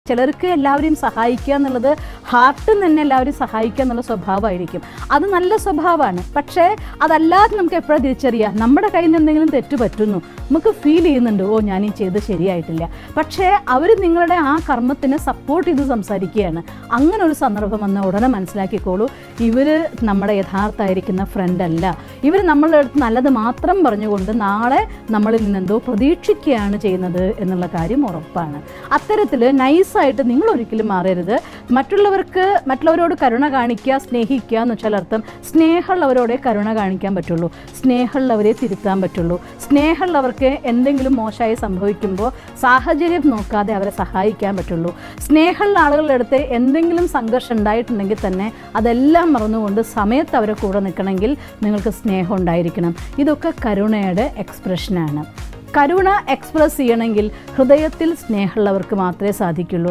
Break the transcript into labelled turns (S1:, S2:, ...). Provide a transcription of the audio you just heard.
S1: ചിലർക്ക് എല്ലാവരെയും സഹായിക്കുക എന്നുള്ളത് ഹാർട്ടിൽ തന്നെ എല്ലാവരെയും സഹായിക്കുക എന്നുള്ള സ്വഭാവമായിരിക്കും. അത് നല്ല സ്വഭാവമാണ്. പക്ഷേ അതല്ലാതെ നമുക്ക് എപ്പോഴും തിരിച്ചറിയാം, നമ്മുടെ കയ്യിൽ നിന്ന് എന്തെങ്കിലും തെറ്റ് പറ്റുന്നു, നമുക്ക് ഫീൽ ചെയ്യുന്നുണ്ട്, ഓ ഞാൻ ഈ ചെയ്ത് ശരിയായിട്ടില്ല. പക്ഷേ അവർ നിങ്ങളുടെ ആ കർമ്മത്തിന് സപ്പോർട്ട് ചെയ്ത് സംസാരിക്കുകയാണ്. അങ്ങനെ ഒരു സന്ദർഭം വന്ന ഉടനെ മനസ്സിലാക്കിക്കോളൂ, ഇവർ നമ്മുടെ യഥാർത്ഥമായിരിക്കുന്ന ഫ്രണ്ട് അല്ല. ഇവർ നമ്മളുടെ അടുത്ത് നല്ലത് മാത്രം പറഞ്ഞുകൊണ്ട് നാളെ നമ്മളിൽ നിന്നെന്തോ പ്രതീക്ഷിക്കുകയാണ് ചെയ്യുന്നത് എന്നുള്ള കാര്യം ഉറപ്പാണ്. അത്തരത്തിൽ നൈസായിട്ട് നിങ്ങൾ ഒരിക്കലും മാറരുത്. മറ്റുള്ളവരോട് കരുണ കാണിക്കുക, സ്നേഹിക്കുക എന്ന് വെച്ചാൽ അർത്ഥം സ്നേഹമുള്ളവരോടെ കരുണ കാണിക്കാൻ പറ്റുള്ളൂ, സ്നേഹമുള്ളവരെ തിരുത്താൻ പറ്റുള്ളൂ. സ്നേഹമുള്ളവർക്ക് എന്തെങ്കിലും മോശമായി സംഭവിക്കുമ്പോൾ സാഹചര്യം നോക്കാതെ അവരെ സഹായിക്കാൻ പറ്റുള്ളൂ. സ്നേഹമുള്ള ആളുകളുടെ അടുത്ത് എന്തെങ്കിലും സംഘർഷം ഉണ്ടായിട്ടുണ്ടെങ്കിൽ തന്നെ അതെല്ലാം മറന്നുകൊണ്ട് സമയത്ത് അവരെ കൂടെ നിൽക്കണമെങ്കിൽ നിങ്ങൾക്ക് സ്നേഹം ഉണ്ടായിരിക്കണം. ഇതൊക്കെ കരുണയുടെ എക്സ്പ്രഷനാണ്. കരുണ എക്സ്പ്രസ് ചെയ്യണമെങ്കിൽ ഹൃദയത്തിൽ സ്നേഹമുള്ളവർക്ക് മാത്രമേ സാധിക്കുള്ളൂ.